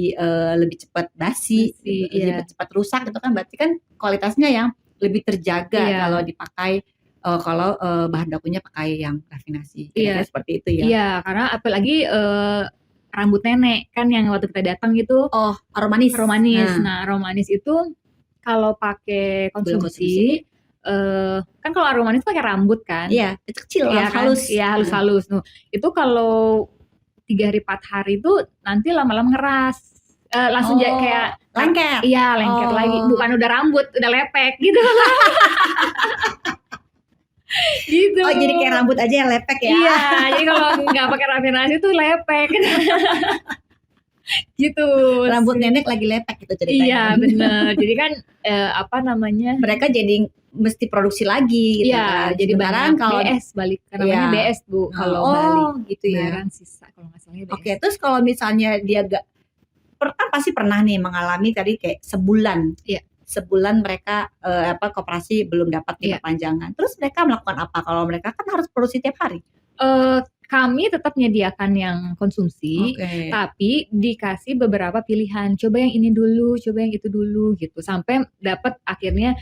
lebih cepat basi, lebih cepat rusak, itu kan berarti kan kualitasnya yang lebih terjaga kalau dipakai kalau bahan bakunya pakai yang rafinasi. Kira-kira seperti itu ya. Iya, karena apalagi rambut nenek kan yang waktu kita datang itu aromanis. Nah, aromanis itu kalau pakai konsumsi kan kalau aromanis pakai rambut kan. Iya, kecil ya, halus. Iya, halus-halus. Itu kalau 3 hari 4 hari itu nanti lama-lama ngeras. Langsung kayak lengket. Iya, lengket lagi. Bukan udah rambut, udah lepek gitu. Gitu. Oh, jadi kayak rambut aja yang lepek ya. Iya, jadi kalau nggak pakai rafinasi tuh lepek. Gitu. Rambut nenek lagi lepek gitu ceritanya. Iya, benar. Jadi kan mereka jadi mesti produksi lagi gitu kan. Jadi barang kalau BS balik namanya BS Bu kalau balik. Gitu ya. Barang sisa kalau nggak salah BS. Oke, terus kalau misalnya dia kan pasti pernah nih mengalami tadi kayak sebulan. Iya. Sebulan mereka koperasi belum dapat perpanjangan. Terus mereka melakukan apa? Kalau mereka kan harus produksi tiap hari. Kami tetap menyediakan yang konsumsi, tapi dikasih beberapa pilihan. Coba yang ini dulu, coba yang itu dulu gitu. Sampai dapat akhirnya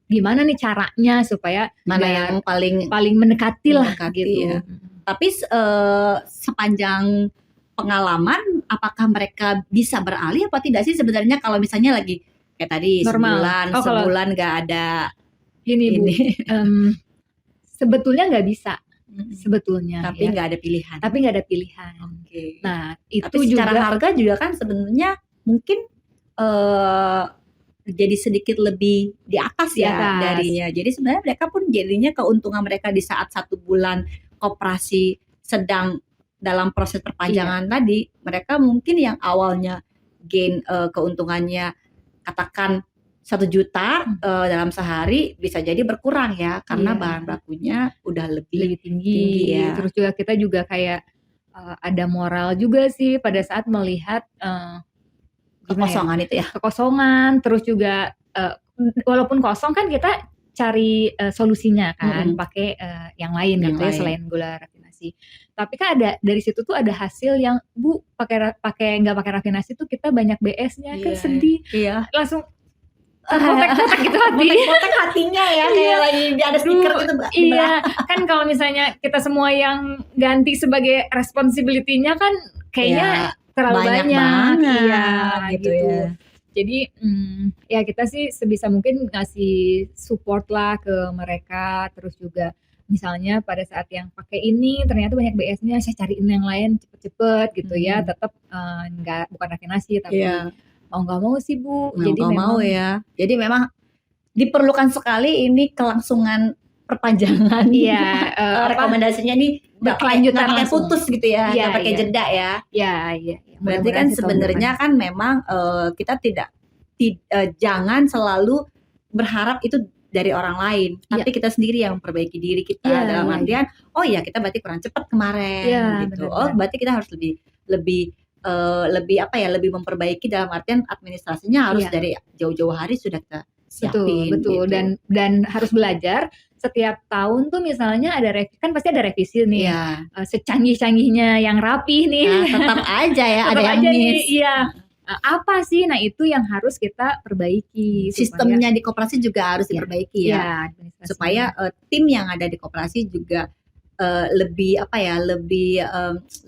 gimana nih caranya supaya mana yang paling mendekati lah gitu. Ya. Tapi sepanjang pengalaman, apakah mereka bisa beralih apa tidak sih sebenarnya kalau misalnya lagi kayak tadi sebulan nggak ada ini. Bu, sebetulnya nggak bisa. Sebetulnya tapi nggak ada pilihan. Nah itu tapi secara harga juga kan sebenarnya mungkin jadi sedikit lebih di atas ya darinya. Jadi sebenarnya mereka pun jadinya keuntungan mereka di saat 1 bulan koperasi sedang dalam proses perpanjangan tadi, mereka mungkin yang awalnya gain keuntungannya katakan 1 juta dalam sehari bisa jadi berkurang ya karena bahan bakunya udah lebih tinggi ya. Terus juga kita juga kayak ada moral juga sih pada saat melihat kekosongan itu ya. Kekosongan, terus juga walaupun kosong kan kita cari solusinya kan pakai yang lain gitu ya selain gula rafinasi. Tapi kan ada dari situ tuh ada hasil yang Bu pakai nggak pakai rafinasi tuh kita banyak BS-nya kan sedih. Langsung botek-botek gitu botek hatinya ya kayak lagi ada stiker gitu. Iya, kan kalau misalnya kita semua yang ganti sebagai responsibility-nya kan kayaknya terlalu banyak gitu ya. Jadi ya kita sih sebisa mungkin ngasih support lah ke mereka. Terus juga misalnya pada saat yang pakai ini ternyata banyak BS-nya, saya cariin yang lain cepet-cepet gitu ya. Tetap bukan rafinasi tapi mau nggak mau sih Bu. Jadi memang mau ya. Jadi memang diperlukan sekali ini kelangsungan perpanjangan. Iya. Rekomendasinya nih berkelanjutan kayak putus gitu ya, nggak pakai jeda ya. Iya. Berarti kan sebenarnya kan memang kita tidak jangan selalu berharap itu dari orang lain, tapi kita sendiri yang memperbaiki diri kita dalam artian kita berarti kurang cepat kemarin gitu. Benar. Berarti kita harus lebih lebih memperbaiki dalam artian administrasinya harus dari jauh-jauh hari sudah kita siapin. Betul. Gitu. Dan harus belajar setiap tahun tuh misalnya kan pasti ada revisi nih. Secanggih-canggihnya yang rapih nih. Tetap aja ya ada yang miss. Apa sih? Nah itu yang harus kita perbaiki. Sistemnya di koperasi juga harus diperbaiki ya. Supaya tim yang ada di koperasi juga lebih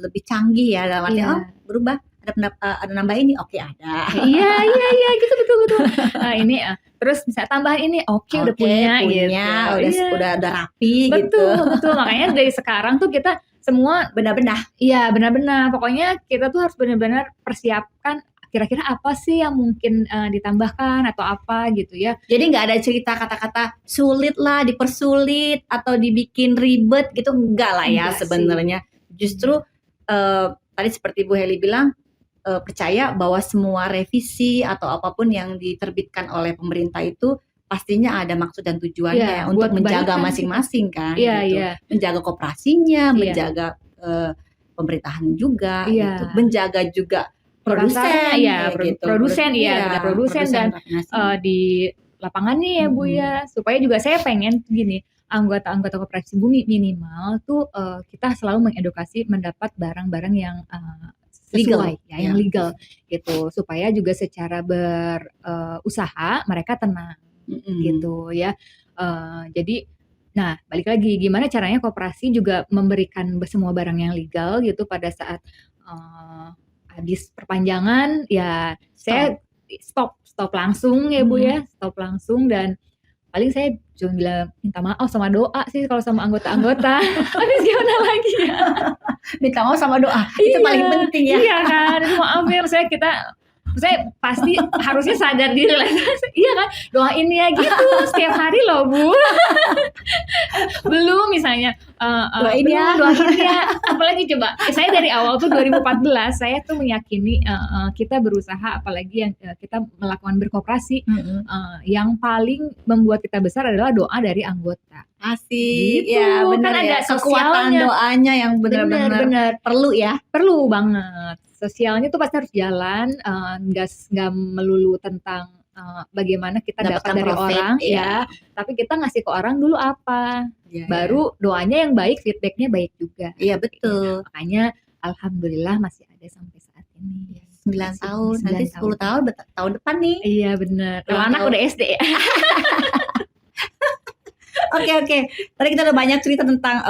lebih canggih ya dalam artian berubah ada nambah ini ada. Iya gitu betul. Nah ini terus bisa tambahan ini udah punya gitu. Udah rapi betul, gitu. Betul makanya dari sekarang tuh kita semua benar-benar. iya benar-benar. Pokoknya kita tuh harus benar-benar persiapkan kira-kira apa sih yang mungkin ditambahkan atau apa gitu ya. Jadi nggak ada cerita kata-kata sulit lah, dipersulit atau dibikin ribet gitu, enggak lah ya Enggak sih. sebenarnya. Justru tadi seperti Bu Heli bilang, percaya bahwa semua revisi atau apapun yang diterbitkan oleh pemerintah itu pastinya ada maksud dan tujuannya Iya, untuk buat menjaga kebaikan masing-masing kan Iya, gitu. iya. Menjaga koperasinya, Iya. menjaga pemerintahan juga Iya. gitu. Menjaga juga Pasarnya, produsen ya, kayak gitu. produsen ya, Iya, benar produsen dan rafinasi. di lapangannya ya Bu ya, supaya juga saya pengen gini, anggota-anggota koperasi bumi minimal tuh kita selalu mengedukasi mendapat barang-barang yang sesuai Legal. ya, yang legal gitu, supaya juga secara berusaha mereka tenang gitu ya. Jadi, nah balik lagi gimana caranya koperasi juga memberikan semua barang yang legal gitu pada saat habis perpanjangan ya saya stop langsung ya Bu ya, stop langsung dan paling saya cuma bilang minta maaf sama doa sih kalau sama anggota-anggota. Habis gimana lagi ya? Minta maaf sama doa, itu paling penting ya. Iya kan, maaf ya saya pasti harusnya sadar diri lah. Iya kan, doain ya gitu setiap hari loh Bu. Belum misalnya Doain ya. apalagi coba saya dari awal tuh 2014 saya tuh meyakini kita berusaha, apalagi yang kita melakukan berkoperasi, yang paling membuat kita besar adalah doa dari anggota. Asik Gitu, ya, benar kan ya. ada Kekuatan sosialnya. doanya yang benar-benar perlu ya. Perlu banget. Sosialnya tuh pasti harus jalan, nggak melulu tentang bagaimana kita dapat dari profit, orang ya, tapi kita ngasih ke orang dulu apa, baru doanya yang baik, feedbacknya baik juga. Iya betul. Makanya alhamdulillah masih ada sampai saat ini. 9 tahun, nanti 10 tahun tahun depan nih. Iya benar. Kalau anak udah SD ya. Oke. Tadi kita udah banyak cerita tentang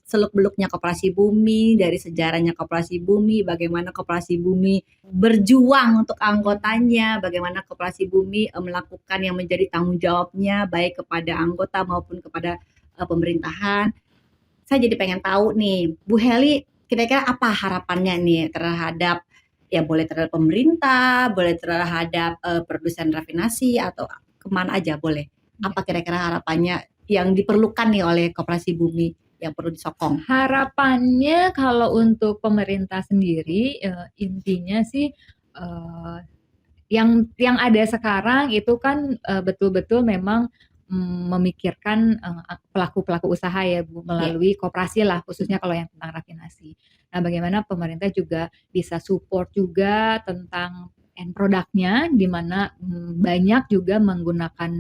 seluk-beluknya Koperasi Bumi, dari sejarahnya Koperasi Bumi, bagaimana Koperasi Bumi berjuang untuk anggotanya, bagaimana Koperasi Bumi melakukan yang menjadi tanggung jawabnya baik kepada anggota maupun kepada pemerintahan. Saya jadi pengen tahu nih, Bu Heli, kira-kira apa harapannya nih terhadap ya boleh terhadap pemerintah, boleh terhadap produsen rafinasi atau kemana aja boleh. Apa kira-kira harapannya yang diperlukan nih oleh Koperasi Bumi yang perlu disokong? Harapannya kalau untuk pemerintah sendiri intinya sih yang ada sekarang itu kan betul-betul memang memikirkan pelaku-pelaku usaha ya Bu, melalui koperasi lah khususnya kalau yang tentang rafinasi. Nah, bagaimana pemerintah juga bisa support juga tentang end produknya, di mana banyak juga menggunakan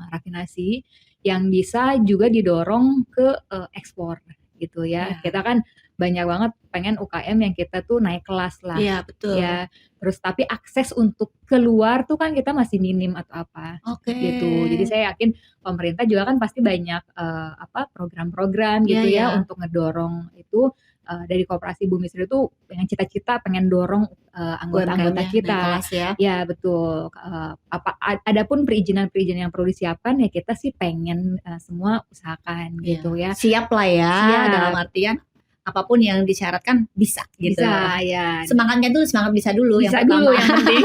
rafinasi yang bisa juga didorong ke ekspor gitu ya. Kita kan banyak banget pengen UKM yang kita tuh naik kelas lah. Iya, betul. Ya, terus tapi akses untuk keluar tuh kan kita masih minim atau apa. Gitu. Jadi saya yakin pemerintah juga kan pasti banyak program-program gitu ya untuk ngedorong itu. Dari Koperasi Bumi Sendiri tuh dengan cita-cita pengen dorong anggota-anggota kita. Ya betul. Adapun perizinan-perizinan yang perlu disiapkan ya kita sih pengen semua usahakan gitu ya. Siap lah ya. Siap. Dalam artian apapun yang disyaratkan bisa gitu. Bisa ya. Semangatnya tuh semangat bisa dulu bisa yang dulu pertama. yang penting.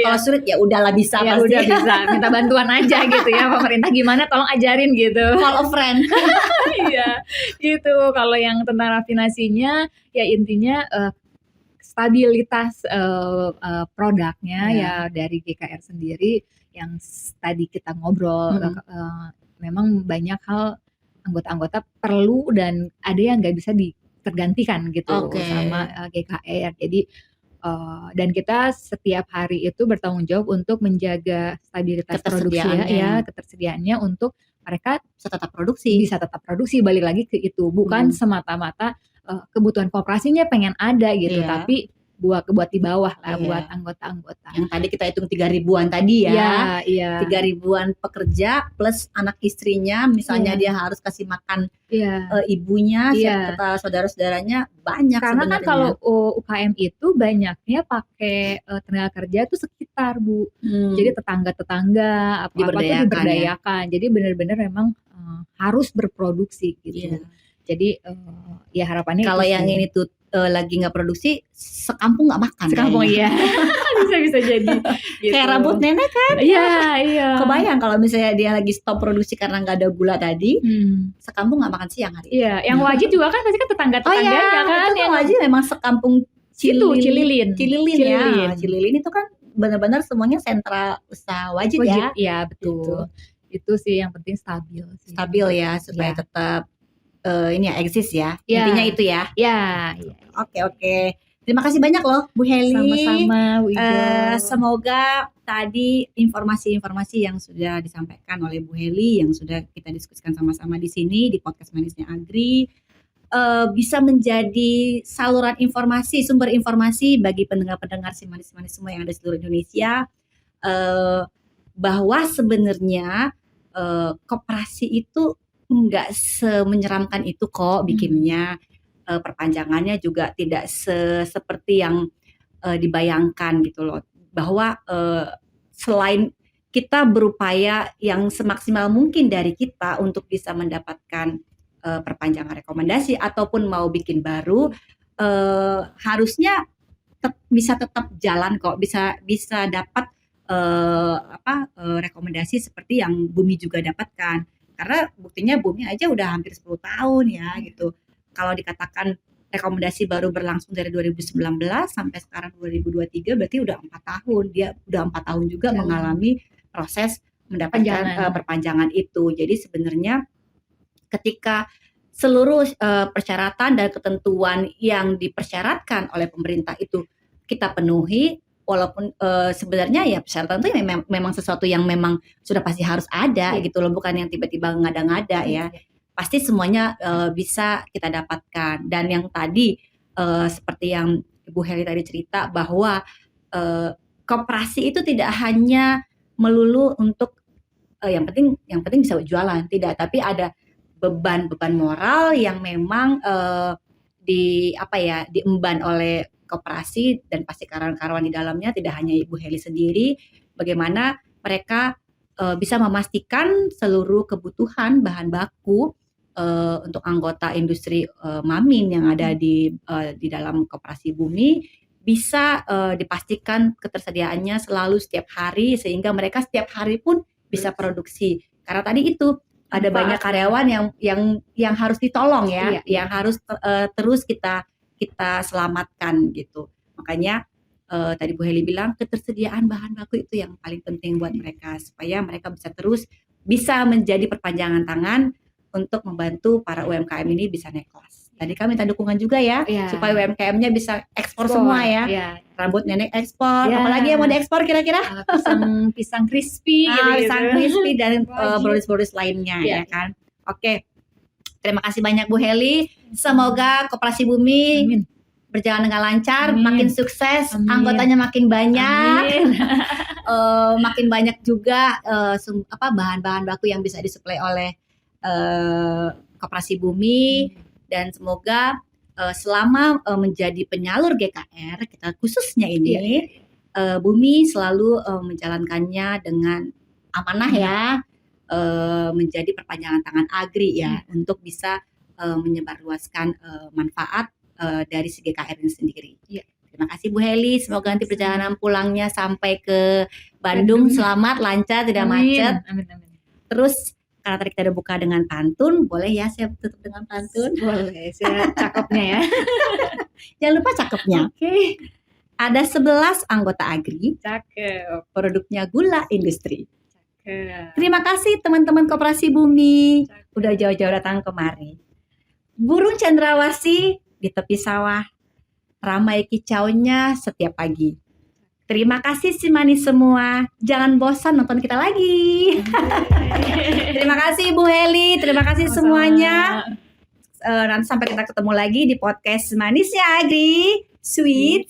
Kalau sulit ya udahlah bisa ya pasti. Udah bisa, minta bantuan aja gitu ya. Pemerintah gimana tolong ajarin gitu. Call a friend. Iya, gitu. Kalau yang tentang rafinasinya ya intinya stabilitas produknya ya dari GKR sendiri yang tadi kita ngobrol memang banyak hal anggota-anggota perlu dan ada yang nggak bisa tergantikan gitu sama GKR. Jadi dan kita setiap hari itu bertanggung jawab untuk menjaga stabilitas produksi ketersediaannya untuk mereka bisa tetap produksi. Balik lagi ke itu, bukan semata-mata kebutuhan koperasinya pengen ada gitu, tapi buat di bawah lah buat anggota-anggota. Yang tadi kita hitung 3.000-an tadi ya. Iya. 3.000-an pekerja plus anak istrinya, misalnya dia harus kasih makan ibunya, serta saudara-saudaranya banyak. Karena sebenarnya. Kan kalau UKM itu banyaknya pakai tenaga kerja itu sekitar Bu. Jadi tetangga-tetangga apa-apa tuh diberdayakan. Jadi benar-benar memang harus berproduksi gitu. Jadi ya harapannya Kalau itu yang sih. ini tuh lagi nggak produksi, sekampung nggak makan Sekampung kayaknya. iya. Bisa jadi gitu. Kayak rambut nenek kan. Iya. Kebayang kalau misalnya dia lagi stop produksi karena nggak ada gula tadi, sekampung nggak makan siang hari itu. Iya, yang wajib juga kan pasti kan tetangga-tetangganya kan itu kan yang wajib memang sekampung Cililin. ya. Cililin itu kan benar-benar semuanya sentra usaha wajib ya. Iya, betul. Itu sih yang penting stabil sih. Stabil ya, supaya tetap ini ya eksis ya. Ya. Intinya itu ya. Ya. Oke. Terima kasih banyak loh Bu Heli. Sama-sama Bu Igo. Semoga tadi informasi-informasi yang sudah disampaikan oleh Bu Heli yang sudah kita diskusikan sama-sama di sini di podcast Manisnya Agri bisa menjadi saluran informasi, sumber informasi bagi pendengar-pendengar si manis-manis semua yang ada di seluruh Indonesia, bahwa sebenarnya koperasi itu nggak semenyeramkan itu kok bikinnya. Perpanjangannya juga tidak seperti yang dibayangkan gitu loh, bahwa selain kita berupaya yang semaksimal mungkin dari kita untuk bisa mendapatkan perpanjangan rekomendasi ataupun mau bikin baru, harusnya bisa tetap jalan kok, bisa dapat rekomendasi seperti yang Bumi juga dapatkan, karena buktinya Bumi aja udah hampir 10 tahun ya gitu. Kalau dikatakan rekomendasi baru berlangsung dari 2019 sampai sekarang 2023 berarti udah 4 tahun. Dia udah 4 tahun juga mengalami proses mendapatkan perpanjangan itu. Jadi sebenarnya ketika seluruh persyaratan dan ketentuan yang dipersyaratkan oleh pemerintah itu kita penuhi, walaupun sebenarnya ya persyaratan itu memang sesuatu yang memang sudah pasti harus ada gitu loh, bukan yang tiba-tiba ngada-ngada ya. Pasti semuanya bisa kita dapatkan. Dan yang tadi seperti yang Ibu Heli tadi cerita bahwa koperasi itu tidak hanya melulu untuk yang penting bisa jualan, tidak, tapi ada beban moral yang memang diemban oleh koperasi dan pasti karyawan di dalamnya, tidak hanya Ibu Heli sendiri, bagaimana mereka bisa memastikan seluruh kebutuhan bahan baku untuk anggota industri Mamin yang ada di dalam Koperasi Bumi bisa dipastikan ketersediaannya selalu setiap hari, sehingga mereka setiap hari pun bisa produksi. Karena tadi itu ada banyak karyawan yang harus ditolong ya, yang harus terus kita selamatkan gitu. Makanya tadi Bu Heli bilang ketersediaan bahan baku itu yang paling penting buat mereka, supaya mereka bisa menjadi perpanjangan tangan untuk membantu para UMKM ini bisa naik kelas. Tadi kami minta dukungan juga ya, supaya UMKM-nya bisa ekspor semua ya. Rambut nenek ekspor, apalagi yang mau diekspor kira-kira? Pisang crispy gitu. Pisang crispy dan produk-produk lainnya ya kan. Oke. Terima kasih banyak Bu Heli. Semoga Koperasi Bumi berjalan dengan lancar, makin sukses, anggotanya makin banyak, makin banyak juga bahan-bahan baku yang bisa disuplai oleh Koperasi Bumi, dan semoga selama menjadi penyalur GKR kita khususnya ini Bumi selalu menjalankannya dengan amanah ya, menjadi perpanjangan tangan Agri ya, untuk bisa menyebarluaskan manfaat dari si GKR ini sendiri. Terima kasih Bu Heli, semoga nanti perjalanan pulangnya sampai ke Bandung selamat, lancar, tidak macet. Amin. Terus karena tadi kita udah buka dengan pantun, boleh ya saya tutup dengan pantun? Boleh, saya cakepnya ya. Jangan lupa cakepnya. Oke. Ada 11 anggota Agri. Cakep. Produknya gula industri. Cakep. Terima kasih teman-teman Koperasi Bumi. Udah jauh-jauh datang kemari. Burung cendrawasih di tepi sawah. Ramai kicaunya setiap pagi. Terima kasih si manis semua. Jangan bosan nonton kita lagi. Terima kasih Bu Heli. Terima kasih semuanya. Nanti sampai kita ketemu lagi di podcast Manisnya Agri. Sweet.